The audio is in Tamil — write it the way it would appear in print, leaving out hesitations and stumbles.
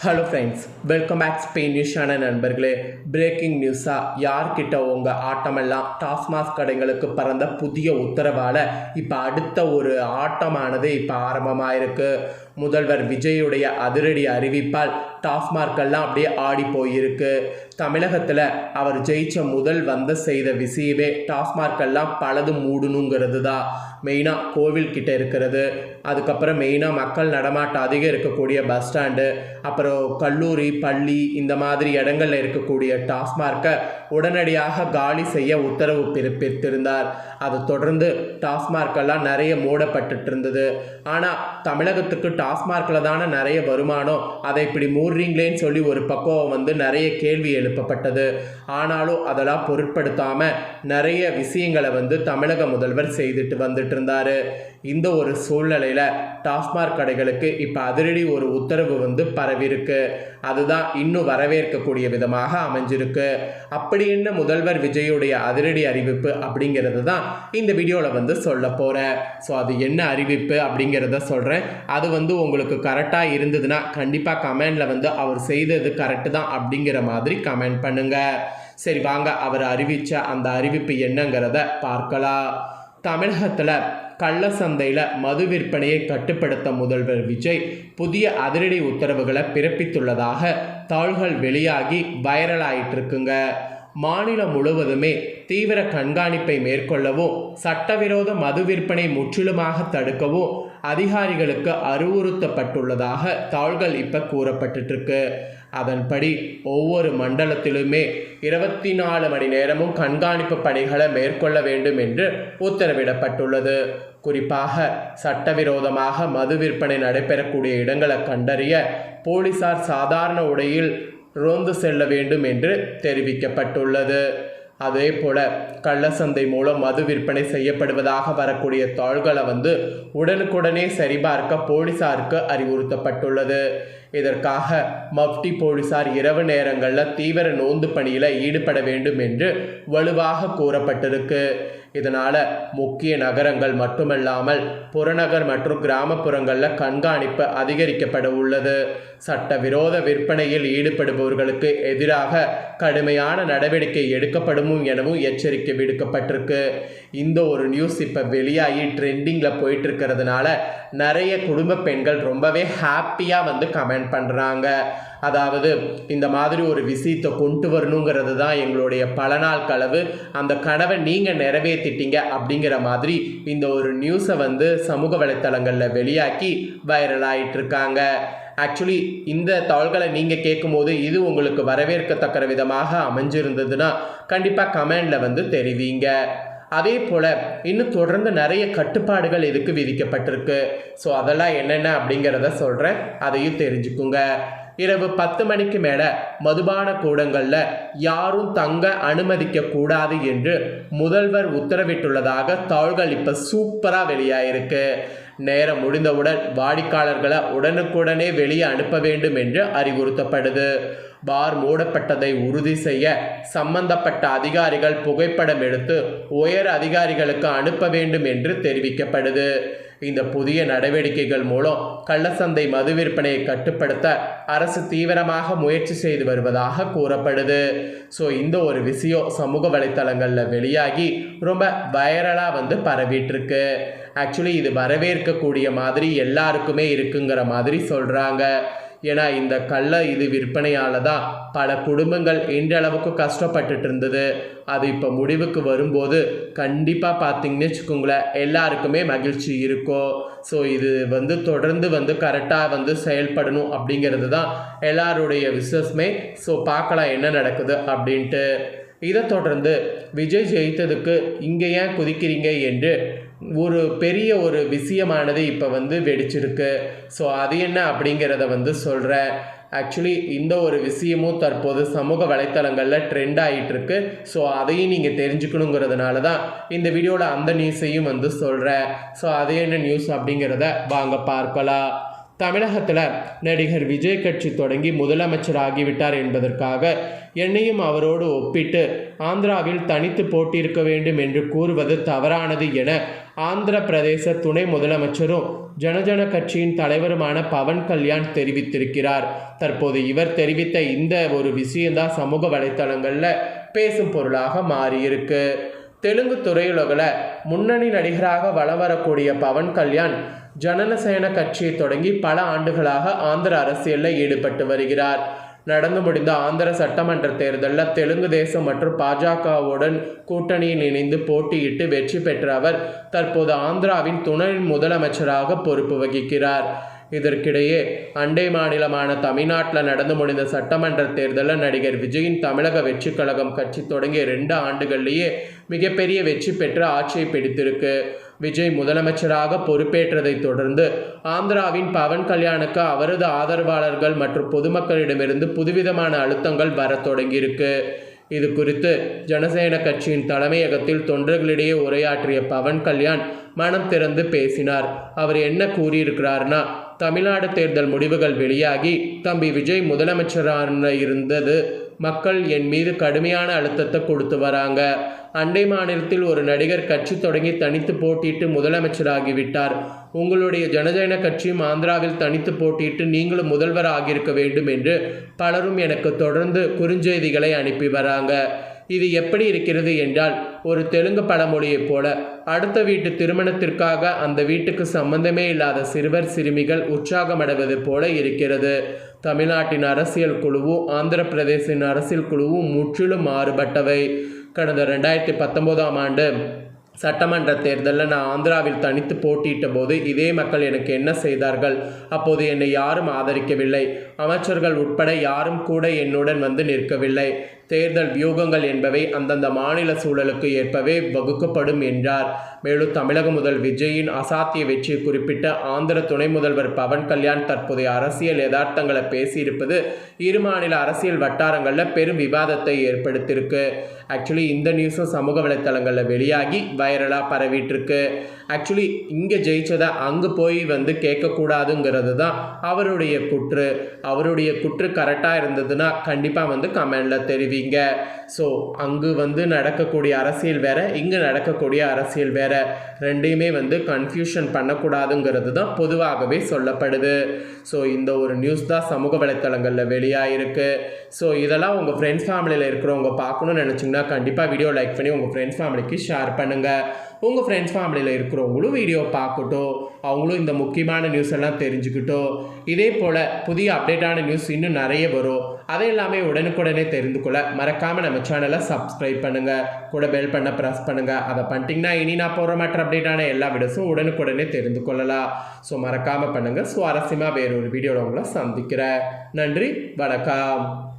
Hello friends, welcome back Spain news channel நண்பர்களே. பிரேக்கிங் நியூஸாக யார்கிட்ட உங்கள் ஆட்டமெல்லாம் டாஸ்மாக் கடைகளுக்கு பறந்த புதிய உத்தரவால் இப்போ அடுத்த ஒரு ஆட்டமானது இப்போ ஆரம்பமாயிருக்கு. முதல்வர் விஜயுடைய அதிரடி அறிவிப்பால் டாஸ்மார்க்கெல்லாம் அப்படியே ஆடி போயிருக்கு. தமிழகத்தில் அவர் ஜெயிச்ச முதல் செய்த விஷயமே டாஸ்மார்க்கெல்லாம் பலது மூடணுங்கிறது தான். மெயினாக கோவில்கிட்ட இருக்கிறது, அதுக்கப்புறம் மெயினாக மக்கள் நடமாட்டம் அதிகம் இருக்கக்கூடிய பஸ் ஸ்டாண்டு, அப்புறம் கல்லூரி பள்ளி இந்த மாதிரி இடங்களில் இருக்கக்கூடிய டாஸ்மார்க்கை உடனடியாக காலி செய்ய உத்தரவு பிறப்பித்திருந்தார். அதை தொடர்ந்து டாஸ்மார்க்கெல்லாம் நிறைய மூடப்பட்டு இருந்தது. ஆனால் தமிழகத்துக்கு டாஸ்மார்க்கில் தானே நிறைய வருமானம், அதை இப்படி மூடுறீங்களேன்னு சொல்லி ஒரு பக்கம் நிறைய கேள்வி எழுப்பப்பட்டது. ஆனாலும் அதெல்லாம் பொருட்படுத்தாமல் நிறைய விஷயங்களை தமிழக முதல்வர் செய்துட்டு வந்துட்டு இருந்தார். இந்த ஒரு சூழ்நிலையில் டாஸ்மாக் கடைகளுக்கு இப்போ அதிரடி ஒரு உத்தரவு பரவிருக்கு. அதுதான் இன்னும் வரவேற்கக்கூடிய விதமாக அமைஞ்சிருக்கு. அப்படி என்ன முதல்வர் விஜயுடைய அதிரடி அறிவிப்பு அப்படிங்கிறது தான் இந்த வீடியோவில் சொல்ல போகிறேன். ஸோ அது என்ன அறிவிப்பு அப்படிங்கிறத சொல்கிறேன். அது உங்களுக்கு கரெக்டாக இருந்ததுன்னா கண்டிப்பாக கமெண்டில் அவர் செய்தது கரெக்டு தான் அப்படிங்கிற மாதிரி கமெண்ட் பண்ணுங்கள். சரி வாங்க, அவர் அறிவித்த அந்த அறிவிப்பு என்னங்கிறத பார்க்கலாம். தமிழகத்தில் கள்ள சந்தையில் மது விற்பனையை கட்டுப்படுத்த முதல்வர் விஜய் புதிய அதிரடி உத்தரவுகளை பிறப்பித்துள்ளதாக தாள்கள் வெளியாகி வைரல் ஆயிட்டு இருக்குங்க. மாநிலம் முழுவதுமே தீவிர கண்காணிப்பை மேற்கொள்ளவும் சட்டவிரோத மது விற்பனை முற்றிலுமாக தடுக்கவும் அதிகாரிகளுக்கு அறிவுறுத்தப்பட்டுள்ளதாக தாள்கள் இப்போ கூறப்பட்டுருக்கு. அதன்படி ஒவ்வொரு மண்டலத்திலுமே 24 மணி நேரமும் கண்காணிப்பு பணிகளை மேற்கொள்ள வேண்டும் என்று உத்தரவிடப்பட்டுள்ளது. குறிப்பாக சட்டவிரோதமாக மது விற்பனை நடைபெறக்கூடிய இடங்களை கண்டறிய போலீசார் சாதாரண உடையில் ரோந்து செல்ல வேண்டும் என்று தெரிவிக்கப்பட்டுள்ளது. அதே போல கள்ளசந்தை மூலம் மது விற்பனை செய்யப்படுவதாக வரக்கூடிய தாள்களை உடனுக்குடனே சரிபார்க்க போலீசாருக்கு அறிவுறுத்தப்பட்டுள்ளது. இதற்காக மப்டி போலீசார் இரவு நேரங்களில் தீவிர நோந்து பணியில் ஈடுபட வேண்டும் என்று வலுவாக கூறப்பட்டிருக்கு. இதனால் முக்கிய நகரங்கள் மட்டுமல்லாமல் புறநகர் மற்றும் கிராமப்புறங்களில் கண்காணிப்பு அதிகரிக்கப்பட உள்ளது. சட்டவிரோத விற்பனையில் ஈடுபடுபவர்களுக்கு எதிராக கடுமையான நடவடிக்கை எடுக்கப்படும் எனவும் எச்சரிக்கை விடுக்கப்பட்டிருக்கு. இந்த ஒரு நியூஸ் இப்போ வெளியாகி ட்ரெண்டிங்கில் போயிட்டு இருக்கிறதுனால நிறைய குடும்ப பெண்கள் ரொம்பவே ஹாப்பியாக கமெண்ட் பண்ணுறாங்க. அதாவது இந்த மாதிரி ஒரு விஷயத்தை கொண்டு வரணுங்கிறது தான் எங்களுடைய பல நாள் கனவு, அந்த கனவை நீங்கள் நிறைவேற்றிட்டீங்க அப்படிங்கிற மாதிரி இந்த ஒரு நியூஸை சமூக வலைத்தளங்களில் வெளியாக்கி வைரல் ஆகிட்டு இருக்காங்க. ஆக்சுவலி இந்த தாள்களை நீங்கள் கேட்கும்போது இது உங்களுக்கு வரவேற்கத்தக்க விதமாக அமைஞ்சிருந்ததுன்னா கண்டிப்பாக கமெண்டில் தெரிவிங்க. அதே போல் இன்னும் தொடர்ந்து நிறைய கட்டுப்பாடுகள் இதுக்கு விதிக்கப்பட்டிருக்கு. ஸோ அதெல்லாம் என்னென்ன அப்படிங்கிறத சொல்கிறேன், அதையும் தெரிஞ்சுக்குங்க. இரவு 10 மணிக்கு மேலே மதுபான கூடங்களில் யாரும் தங்க அனுமதிக்க கூடாது என்று முதல்வர் உத்தரவிட்டுள்ளதாக தாள்கள் இப்போ சூப்பராக வெளியாயிருக்கு. நேரம் முடிந்தவுடன் வாடிக்கையாளர்களை உடனுக்குடனே வெளியே அனுப்ப வேண்டும் என்று அறிவுறுத்தப்படுது. பார் மூடப்பட்டதை உறுதி செய்ய சம்பந்தப்பட்ட அதிகாரிகள் புகைப்படம் எடுத்து உயர் அதிகாரிகளுக்கு அனுப்ப வேண்டும் என்று தெரிவிக்கப்படுது. இந்த புதிய நடவடிக்கைகள் மூலம் கள்ளசந்தை மது விற்பனையை கட்டுப்படுத்த அரசு தீவிரமாக முயற்சி செய்து வருவதாக கூறப்படுது. ஸோ இந்த ஒரு விஷயம் சமூக வலைத்தளங்களில் வெளியாகி ரொம்ப வைரலாக பரவிட்டுருக்கு. ஆக்சுவலி இது வரவேற்கக்கூடிய மாதிரி எல்லாருக்குமே இருக்குங்கிற மாதிரி சொல்கிறாங்க. ஏன்னா இந்த இது விற்பனையால் தான் பல குடும்பங்கள் இன்றளவுக்கு கஷ்டப்பட்டுட்டு இருந்தது. அது இப்போ முடிவுக்கு வரும்போது கண்டிப்பாக பார்த்தீங்கன்னு வச்சுக்கோங்களேன், எல்லாருக்குமே மகிழ்ச்சி இருக்கும். ஸோ இது தொடர்ந்து கரெக்டாக செயல்படணும் அப்படிங்கிறது தான் எல்லாருடைய விசேஷமே. ஸோ பார்க்கலாம் என்ன நடக்குது அப்படின்ட்டு. இதை தொடர்ந்து விஜய் ஜெயித்ததுக்கு இங்கே ஏன் குதிக்கிறீங்க என்று ஒரு பெரிய ஒரு விஷயமானது இப்போ வெடிச்சிருக்கு. ஸோ அது என்ன அப்படிங்கிறத சொல்கிறேன். ஆக்சுவலி இந்த ஒரு விஷயமும் தற்போது சமூக வலைத்தளங்களில் ட்ரெண்ட் ஆகிட்டுருக்கு. ஸோ அதையும் நீங்கள் தெரிஞ்சுக்கணுங்கிறதுனால தான் இந்த வீடியோவில் அந்த நியூஸையும் சொல்கிறேன். ஸோ அது என்ன நியூஸ் அப்படிங்கிறத வாங்க பார்க்கலாம். தமிழகத்தில் நடிகர் விஜய் கட்சி தொடங்கி முதலமைச்சர் ஆகிவிட்டார் என்பதற்காக என்னையும் அவரோடு ஒப்பிட்டு ஆந்திராவில் தனித்து போட்டியிருக்க வேண்டும் என்று கூறுவது தவறானது என ஆந்திர பிரதேச துணை முதலமைச்சரும் ஜனஜன கட்சியின் தலைவருமான பவன் கல்யாண் தெரிவித்திருக்கிறார். தற்போது இவர் தெரிவித்த இந்த ஒரு விஷயம்தான் சமூக வலைத்தளங்களில் பேசும் பொருளாக மாறியிருக்கு. தெலுங்கு திரையுலகில் முன்னணி நடிகராக வலம் வரக்கூடிய பவன் கல்யாண் ஜனசேன கட்சியை தொடங்கி பல ஆண்டுகளாக ஆந்திர அரசியலில் ஈடுபட்டு வருகிறார். நடந்து முடிந்த ஆந்திர சட்டமன்ற தேர்தலில் தெலுங்கு தேசம் மற்றும் பாஜகவுடன் கூட்டணியில் இணைந்து போட்டியிட்டு வெற்றி பெற்ற அவர் தற்போது ஆந்திராவின் துணை முதலமைச்சராக பொறுப்பு வகிக்கிறார். இதற்கிடையே அண்டை மாநிலமான தமிழ்நாட்டில் நடந்து முடிந்த சட்டமன்ற தேர்தலில் நடிகர் விஜயின் தமிழக வெற்றி கழகம் கட்சி தொடங்கிய 2 ஆண்டுகளிலேயே மிகப்பெரிய வெற்றி பெற்று ஆட்சியை பிடித்திருக்கு. விஜய் முதலமைச்சராக பொறுப்பேற்றதை தொடர்ந்து ஆந்திராவின் பவன் கல்யாணுக்கு அவரது ஆதரவாளர்கள் மற்றும் பொதுமக்களிடமிருந்து புதுவிதமான அழுத்தங்கள் வர தொடங்கியிருக்கு. இது குறித்து ஜனசேன கட்சியின் தலைமையகத்தில் தொண்டர்களிடையே உரையாற்றிய பவன் கல்யாண் மனம் திறந்து பேசினார். அவர் என்ன கூறியிருக்கிறார்னா, தமிழ்நாடு தேர்தல் முடிவுகள் வெளியாகி தம்பி விஜய் முதலமைச்சரான இருந்தது மக்கள் என் மீது கடுமையான அழுத்தத்தை கொடுத்து வராங்க. அண்டை மாநிலத்தில் ஒரு நடிகர் கட்சி தொடங்கி தனித்து போட்டியிட்டு முதலமைச்சராகிவிட்டார். உங்களுடைய ஜனஜன கட்சியும் ஆந்திராவில் தனித்து போட்டியிட்டு நீங்களும் முதல்வர் ஆகியிருக்க வேண்டும் என்று பலரும் எனக்கு தொடர்ந்து குறுஞ்செய்திகளை அனுப்பி வராங்க. இது எப்படி இருக்கிறது என்றால், ஒரு தெலுங்கு பழமொழியைப் போல அடுத்த வீட்டு திருமணத்திற்காக அந்த வீட்டுக்கு சம்பந்தமே இல்லாத சிறுவர் சிறுமிகள் உற்சாகமடைவது போல இருக்கிறது. தமிழ்நாட்டின் அரசியல் குழுவும் ஆந்திர பிரதேசின் அரசியல் குழுவும் முற்றிலும் மாறுபட்டவை. கடந்த 2019ஆம் ஆண்டு சட்டமன்ற தேர்தலில் நான் ஆந்திராவில் தனித்து போட்டியிட்ட போது இதே மக்கள் எனக்கு என்ன செய்தார்கள்? அப்போது என்னை யாரும் ஆதரிக்கவில்லை. அமைச்சர்கள் உட்பட யாரும் கூட என்னுடன் வந்து நிற்கவில்லை. தேர்தல் வியூகங்கள் என்பவை அந்தந்த மாநில சூழலுக்கு ஏற்பவே வகுக்கப்படும் என்றார். மேலும் தமிழக முதல் விஜயின் அசாத்திய வெற்றியை குறிப்பிட்ட ஆந்திர துணை முதல்வர் பவன் கல்யாண் தற்போதைய அரசியல் யதார்த்தங்களை பேசியிருப்பது இரு மாநில அரசியல் வட்டாரங்களில் பெரும் விவாதத்தை ஏற்படுத்தியிருக்கு. ஆக்சுவலி இந்த நியூஸும் சமூக வலைத்தளங்களில் வெளியாகி வைரலாக பரவிட்டுருக்கு. ஆக்சுவலி இங்கே ஜெயிச்சதை அங்கே போய் வந்து கேட்கக்கூடாதுங்கிறது தான் அவருடைய குற்று. அவருடைய குற்று கரெக்டாக இருந்ததுன்னா கண்டிப்பாக வந்து கமெண்டில் தெரிவிங்க. ஸோ அங்கு வந்து நடக்கக்கூடிய அரசியல் வேறு, இங்கே நடக்கக்கூடிய அரசியல் வேறு, ரெண்டையுமே வந்து கன்ஃபியூஷன் பண்ணக்கூடாதுங்கிறது தான் பொதுவாகவே சொல்லப்படுது. ஸோ இந்த ஒரு நியூஸ் தான் சமூக வலைத்தளங்களில் வெளியாகிருக்கு. ஸோ இதெல்லாம் உங்கள் ஃப்ரெண்ட்ஸ் ஃபேமிலியில் இருக்கிறவங்க பார்க்கணுன்னு நினச்சிங்கன்னா கண்டிப்பாக வீடியோ லைக் பண்ணி உங்கள் ஃப்ரெண்ட்ஸ் ஃபேமிலிக்கு ஷேர் பண்ணுங்கள். உங்கள் ஃப்ரெண்ட்ஸ் ஃபேமிலியில் இருக்கிறவங்களும் வீடியோ பார்க்கட்டும், அவங்களும் இந்த முக்கியமான நியூஸ் எல்லாம் தெரிஞ்சுக்கிட்டோம். இதே போல் புதிய அப்டேட்டான நியூஸ் இன்னும் நிறைய வரும். அதை எல்லாமே உடனுக்குடனே தெரிந்து கொள்ள மறக்காமல் நம்ம சேனலை சப்ஸ்கிரைப் பண்ணுங்கள், கூட பெல் பண்ண ப்ரெஸ் பண்ணுங்கள். அதை பண்ணிட்டீங்கன்னா இனி நான் போகிற மற்ற அப்டேட்டான எல்லா வீடியோஸும் உடனுக்குடனே தெரிந்து கொள்ளலாம். ஸோ மறக்காமல் பண்ணுங்கள். சுவாரஸ்யமாக வேறொரு வீடியோவில் உங்களை சந்திக்கிறேன். நன்றி, வணக்கம்.